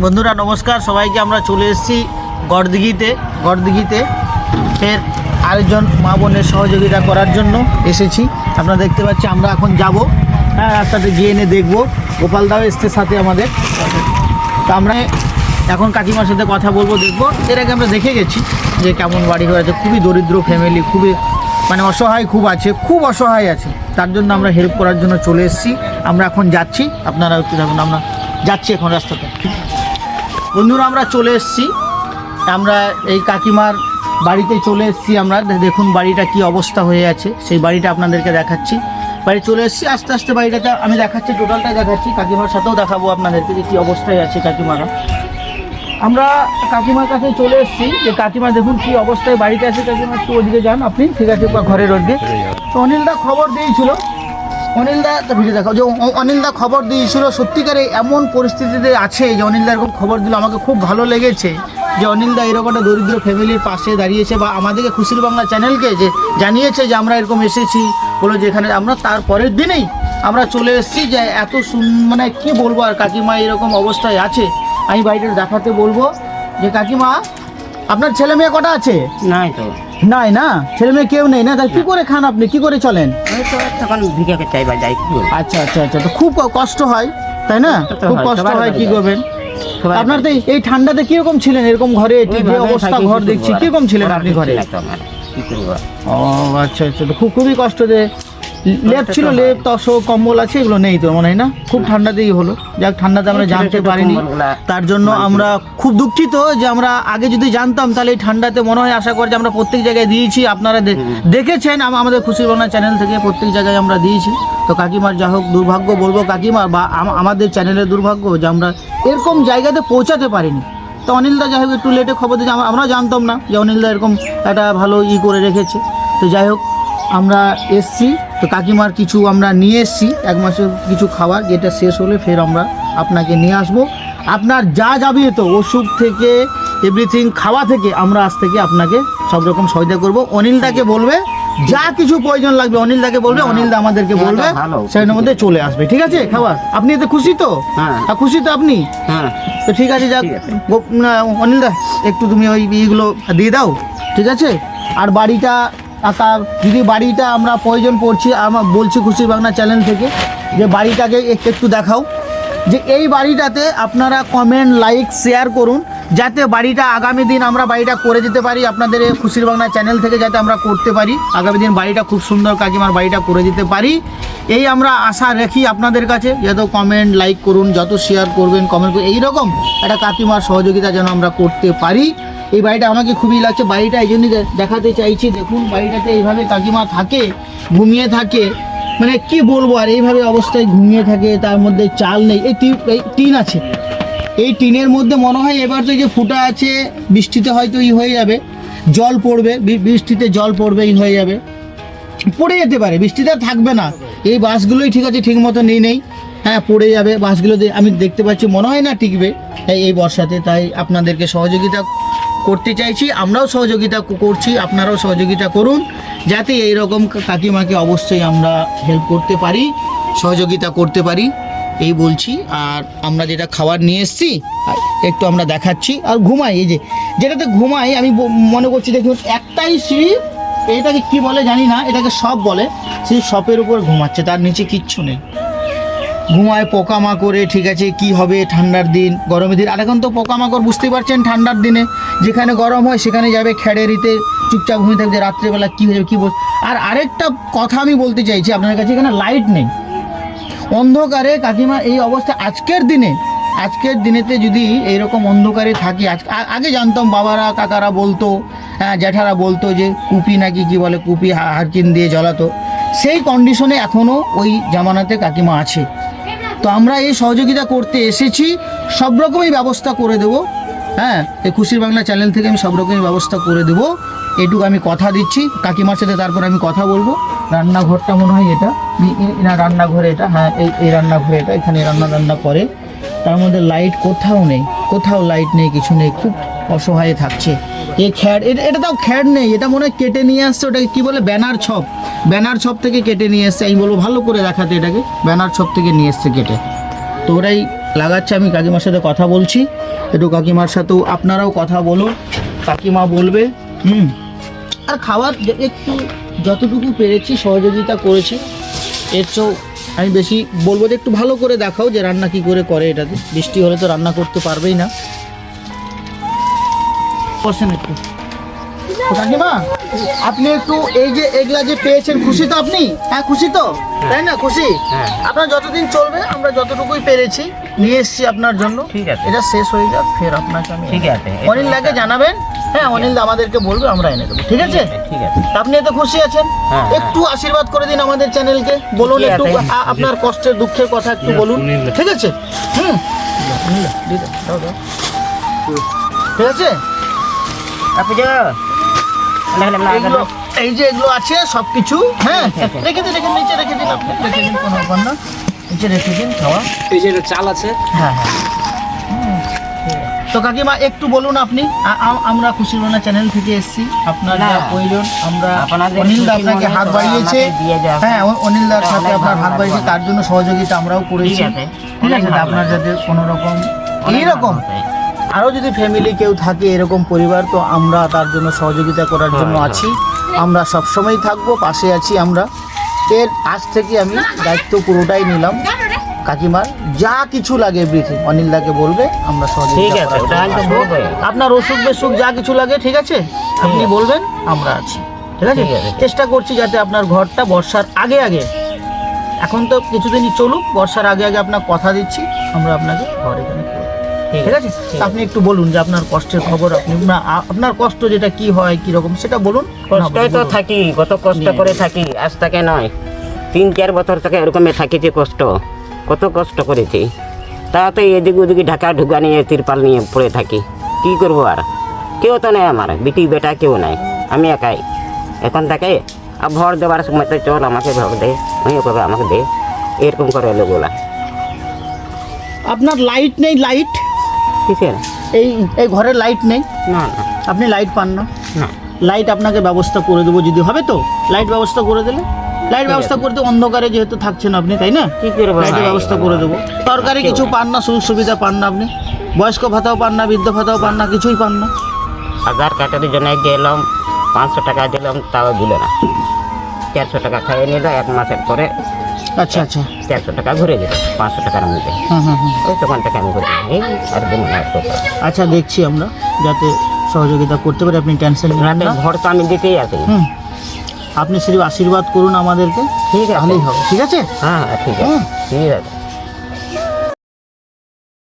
বন্ধুরা নমস্কার সবাইকে। আমরা চলে এসেছি গড়দিঘিতে ফের আরেকজন মা বোনের সহযোগিতা করার জন্য এসেছি। আপনারা দেখতে পাচ্ছি আমরা এখন যাব, রাস্তাতে গিয়ে এনে দেখবো। গোপাল দাও এসছে সাথে আমাদের। তো আমরা এখন কাকিমার সাথে কথা বলবো, দেখবো। এর আগে আমরা দেখে গেছি যে কেমন বাড়ি হয়েছে, খুবই দরিদ্র ফ্যামিলি, খুবই মানে অসহায়, খুব অসহায় আছে। তার জন্য আমরা হেল্প করার জন্য চলে এসেছি। আমরা এখন যাচ্ছি, আপনারা একটু দেখুন, আমরা যাচ্ছি এখন রাস্তাতে। বন্ধুরা আমরা চলে এসেছি, আমরা এই কাকিমার বাড়িতে চলে এসেছি। আমরা দেখুন বাড়িটা কি অবস্থা হয়ে আছে, সেই বাড়িটা আপনাদেরকে দেখাচ্ছি। বাড়ি চলে এসেছি, আস্তে আস্তে বাড়িটাতে আমি দেখাচ্ছি, টোটালটাই দেখাচ্ছি। কাকিমার সাথেও দেখাবো আপনাদেরকে যে কী অবস্থায় আছে কাকিমারা। আমরা কাকিমার কাছে চলে এসেছি যে কাকিমা দেখুন কী অবস্থায় বাড়িতে আছে। কাকিমা একটু ওদিকে যান আপনি, ঠিক আছে, ঘরের ওদিকে। তো অনিলদা খবর দিয়েছিল, অনিলদা ভিডিও দেখাও, যে অনিলদা খবর দিয়েছিল। সত্যিকারে এমন পরিস্থিতিতে আছে যে অনিলদা এরকম খবর দিল, আমাকে খুব ভালো লেগেছে যে অনিলদা এরকম একটা দরিদ্র ফ্যামিলির পাশে দাঁড়িয়েছে, বা আমাদেরকে খুশির বাংলা চ্যানেলকে যে জানিয়েছে যে আমরা এরকম এসেছি বলে, যেখানে আমরা তার পরের দিনেই আমরা চলে এসেছি। যে এত মানে কি বলবো, আর কাকিমা এরকম অবস্থায় আছে। আমি বাড়িটা দেখাতে বলবো যে কাকিমা আপনার ছেলে মেয়ে কটা আছে? নাই তো, নাই না, ছেলে মেয়ে কেউ নেই না। তাই কি করে খান আপনি, কি করে চলেন? তখন ভিক্ষাকে চাইবা যাই। আচ্ছা আচ্ছা আচ্ছা, তো খুব কষ্ট হয় তাই না? খুব কষ্ট হয়, কি করবেন? আপনার তো এই ঠান্ডাতে কিরকম ছিলেন এরকম ঘরে? যে অবস্থা ঘর দেখছি, কিরকম ছিলেন আপনি ঘরে? ও আচ্ছা আচ্ছা, তো খুবই কষ্ট। যে লেপ ছিল, লেপ তসো কম্বল আছে, এগুলো নেই তো মনে হয় না? খুব ঠান্ডাতেই হলো। যাক, ঠান্ডাতে আমরা জানতে পারিনি, তার জন্য আমরা খুব দুঃখিত। যে আমরা আগে যদি জানতাম তাহলে এই ঠান্ডাতে মনে হয়, আশা করি যে আমরা প্রত্যেক জায়গায় দিয়েছি। আপনারা দেখেছেন আমাদের খুশির বাংলা চ্যানেল থেকে প্রত্যেক জায়গায় আমরা দিয়েছি। তো কাকিমার যা হোক দুর্ভাগ্য বলবো কাকিমার, বা আমাদের চ্যানেলের দুর্ভাগ্য যে আমরা এরকম জায়গাতে পৌঁছাতে পারিনি। তো অনিলদা যাই হোক একটু লেটে খবর দিয়েছে, আমরা জানতাম না যে অনিলদা এরকম একটা ভালো করে রেখেছে। তো যাই হোক আমরা এসছি, তো কাকিমার কিছু আমরা নিয়ে এসছি, এক মাসের কিছু খাবার, যেটা শেষ হলে ফের আমরা আপনাকে নিয়ে আসবো। আপনার যা যাবে, তো ওষুধ থেকে এভরিথিং, খাওয়া থেকে আমরা আজ থেকে আপনাকে সব রকম সহায়তা করবো। অনিলদাকে বলবে যা কিছু প্রয়োজন লাগবে, অনিলদাকে বলবে, অনিলদা আমাদেরকে বলবে, সেটার মধ্যে চলে আসবে। ঠিক আছে? খাবার আপনি এতে খুশি তো? হ্যাঁ খুশি তো আপনি? হ্যাঁ, তো ঠিক আছে। যাক অনিলদা, একটু তুমি ওই ইয়েগুলো দিয়ে দাও, ঠিক আছে? আর বাড়িটা যদি বাড়িটা আমরা প্রয়োজন পড়ছি, আমরা বলছি খুশির বাংলা চ্যানেল থেকে যে বাড়িটাকে একটু দেখাও। যে এই বাড়িটাতে আপনারা কমেন্ট, লাইক, শেয়ার করুন, যাতে বাড়িটা আগামী দিন আমরা বাড়িটা করে দিতে পারি। আপনাদের খুশির বাংলা চ্যানেল থেকে যাতে আমরা করতে পারি, আগামী দিন বাড়িটা খুব সুন্দর কাকিমার বাড়িটা করে দিতে পারি, এই আমরা আশা রাখি আপনাদের কাছে। যত কমেন্ট, লাইক করুন, যত শেয়ার করবেন, কমেন্ট করুন, এইরকম একটা কাকিমার সহযোগিতা যেন আমরা করতে পারি। এই বাড়িটা আমাকে খুবই লাগছে, বাড়িটা এই জন্যই দেখাতে চাইছি। দেখুন বাড়িটাতে এইভাবে কাকিমা থাকে, ঘুমিয়ে থাকে, মানে কি বলবো আর, এইভাবে অবস্থায় ঘুমিয়ে থাকে। তার মধ্যে চাল নেই, এই টিন আছে, এই টিনের মধ্যে মনে হয় এবার তো যে ফুটা আছে, বৃষ্টিতে হয়তো হয়ে যাবে, জল পড়বে, বৃষ্টিতে জল পড়বে, হয়ে যাবে, পড়ে যেতে পারে, বৃষ্টিতে থাকবে না। এই বাসগুলোই ঠিক আছে, ঠিক মতো নেই, হ্যাঁ পড়ে যাবে বাসগুলো। আমি দেখতে পাচ্ছি মনে হয় না টিকবে এই বর্ষাতে। তাই আপনাদেরকে সহযোগিতা করতে চাইছি, আমরাও সহযোগিতা করছি, আপনারাও সহযোগিতা করুন, যাতে এইরকম কাকিমাকে অবশ্যই আমরা হেল্প করতে পারি, সহযোগিতা করতে পারি, এই বলছি। আর আমরা যেটা খাবার নিয়ে এসেছি একটু আমরা দেখাচ্ছি। আর ঘুমাই, এই যেটাতে ঘুমাই, আমি মনে করছি দেখুন একটাই সিঁড়ি, এটাকে কি বলে জানি না, এটাকে সব বলে, সেই সপের উপর ঘুমাচ্ছে, তার নিচে কিচ্ছু নেই। ঘুমায় পোকামাকড়ে, ঠিক আছে, কি হবে ঠান্ডার দিন, গরমের দিন। আর এখন তো পোকামাকড় বুঝতেই পারছেন, ঠান্ডার দিনে যেখানে গরম হয় সেখানে যাবে খেড়েরিতে, চুপচাপ ঘুমিয়ে থাকবে, রাত্রেবেলা কী হয়ে যাবে কী বল। আর আরেকটা কথা আমি বলতে চাইছি আপনার কাছে, এখানে লাইট নেই, অন্ধকারে কাকিমা এই অবস্থা। আজকের দিনেতে যদি এইরকম অন্ধকারে থাকি, আগে জানতাম বাবারা, কাকারা বলতো, হ্যাঁ জ্যাঠারা বলতো যে কুপি নাকি কি বলে, কুপি হারকিন দিয়ে জ্বালাতো, সেই কন্ডিশনে এখনও ওই জামানাতে কাকিমা আছে। তো আমরা এই সহযোগিতা করতে এসেছি, সব রকমই ব্যবস্থা করে দেবো। হ্যাঁ, এই খুশির বাংলা চ্যানেল থেকে আমি সব রকমই ব্যবস্থা করে দেবো, এটুকু আমি কথা দিচ্ছি কাকিমার সাথে। তারপর আমি কথা বলবো। রান্নাঘরটা মনে হয় এটা না, রান্নাঘরে এটা, হ্যাঁ এই রান্নাঘরে এটা, এখানে রান্না করে। তার মধ্যে লাইট কোথাও লাইট নেই, কিছু নেই, খুব অসহায় থাকছে। এই খ্যাড়, এটা তাও খ্যাড় নেই, এটা মনে হয় কেটে নিয়ে আসছে, ওটাকে কী বলে, ব্যানার ছপ থেকে কেটে নিয়ে এসছে। আমি বলবো ভালো করে দেখাতে, এটাকে ব্যানার ছপ থেকে নিয়ে এসছে কেটে, তো ওরাই লাগাচ্ছে। আমি কাকিমার সাথে কথা বলছি। একটু কাকিমার সাথেও আপনারাও কথা বলুন, কাকিমা বলবে। আর খাবার একটু যতটুকু পেরেছি সহযোগিতা করেছি, এর চেয়েও আমি বেশি বলবো যে একটু ভালো করে দেখাও যে রান্না কি করে এটাতে। বৃষ্টি হলে তো রান্না করতে পারবেই না। বসেন একটু। তো কাকিমা, আপনি একটু এই যে এগুলা যে পেয়েছেন, খুশি তো আপনি? হ্যাঁ খুশি তো, তাই না? খুশি। আপনার যতদিন চলবে আমরা যতটুকুই পেরেছি নিয়ে এসেছি আপনার জন্য। ঠিক আছে। এটা শেষ হয়ে যাক, ফের আপনাকে আমি ঠিক আছে। অনিল দাকে জানাবেন। হ্যাঁ, অনিল দা আমাদেরকে বলবে, আমরা এনে দেবো। ঠিক আছে? ঠিক আছে। তা আপনি এত খুশি আছেন, হ্যাঁ, একটু আশীর্বাদ করে দিন আমাদের চ্যানেলকে। বলুন ঠিক একটু আছে। আপনার কষ্টের দুঃখের কথা একটু বলুন। ঠিক আছে? অনিল দা, দিয়ে দাও, দাও। ঠিক আছে? আপনি যে এগুলো এই যে এগুলো আছে সবকিছু, হ্যাঁ রেখে দিন, নিচে রেখে দিন, আপনি রেখে দিন, কোনো ব্যাপার না, নিচে রেখে দিন খাওয়া। এই যে এটা চাল আছে। হ্যাঁ হ্যাঁ। তো কাকিমা একটু বলুন আপনি, আমরা খুশি মনা চ্যানেল থেকে এসেছি, আপনার যা না। প্রয়োজন আমরা আপনাদের অনিল দা খুশি আপনাকে মনে হাত তো বাড়িয়েছে। আমাকে দিয়ে যাবেন। হ্যাঁ, অনিল দার সাথে অনেক আপনার ভালো হাত বাড়িয়েছে, লাগবে। তার জন্য সহযোগিতা আমরাও করেছি। ঠিক আছে। ঠিক আছে? অনেক তা ভালো আপনার লাগবে। যাতে কোনো রকম অনেক এইরকম ভালো লাগবে। আরও যদি ফ্যামিলি কেউ থাকে এরকম পরিবার, তো আমরা তার জন্য সহযোগিতা করার জন্য হ্যাঁ, আছি। আমরা সবসময় থাকবো, পাশে আছি আমরা। এর আজ থেকে আমি দায়িত্ব পুরোটাই নিলাম কাকিমার। যা কিছু লাগে এভরিথিং অনিল দাকে বলবে, আমরা ঠিক সহযোগিতা আছে, করার ওটা জন্য আমি তো আসবো। বলবোই। আপনার অসুখ বেসুখ যা কিছু লাগে, ঠিক আছে, আপনি আছে। বলবেন, আমরা আছি। ঠিক আছে? ঠিক আছে। চেষ্টা করছি যাতে আপনার ঘরটা বর্ষার আগে আগে, এখন তো কিছুদিনই চলুক, বর্ষার আগে আগে আপনার কথা দিচ্ছি আমরা আপনাকে ঘর এখানে করবো। ঠিক আছে? তা আপনি একটু বলুন যে আপনার কষ্টের খবর, আপনি না আপনার কষ্ট যেটা কি হয় কি রকম সেটা বলুন। কষ্টই তো থাকি, কত কষ্ট করে থাকি, আজ থেকে নয় 3-4 বছর থেকে এরকমই থাকিছি কষ্ট, কত কষ্ট করেছি। তা তো এদিক ওদিকে ঢাকা ঢুকা নিয়ে তিরপাল নিয়ে পড়ে থাকি, কি করবো আর? কেউ তো নেই আমার, বিটি বেটা কেউ নাই, আমি একাই। এখন থেকে আর ভর দেওয়ার সময় তো চল আমাকে ভর দে, ওই করবে আমাকে দে, এরকম করে লোকগুলা। আপনার লাইট নেই? লাইট কিসের? এই এই ঘরে লাইট নেই? না না আপনি লাইট পান না? না, লাইট আপনাকে ব্যবস্থা করে দেবো যদি হবে, তো লাইট ব্যবস্থা করে দিলে, লাইট ব্যবস্থা করতে অন্ধকারে যেহেতু থাকছেন আপনি, তাই না? কি করবো? লাইটের ব্যবস্থা করে দেবো। সরকারি কিছু পান না, সুযোগ সুবিধা পান না আপনি? বয়স্ক ভাতাও পান না, বৃদ্ধ ভাতাও পান না, কিছুই পান না? আধার কার্ডের জন্য গেলাম, 500 টাকা দিলাম, তাও দিল না। 400 টাকা খাইয়ে নিল, 1 মাসের পরে আচ্ছা আচ্ছা। 400 টাকা ঘুরে দিল 500 টাকার মধ্যে। হ্যাঁ। ওই তখন থেকে আমি ঘুরে এই আর দিন না তো। আচ্ছা, দেখছি আমরা যাতে সহযোগিতা করতে পারি, আপনি টেনশন নেবেন রাতে না। ভোর তো আমি দিতেই আছি। আপনি শুধু আশীর্বাদ করুন আমাদেরকে, ঠিক আছে। ভালোই হবে। ঠিক আছে? হ্যাঁ ঠিক আছে, ঠিক আছে।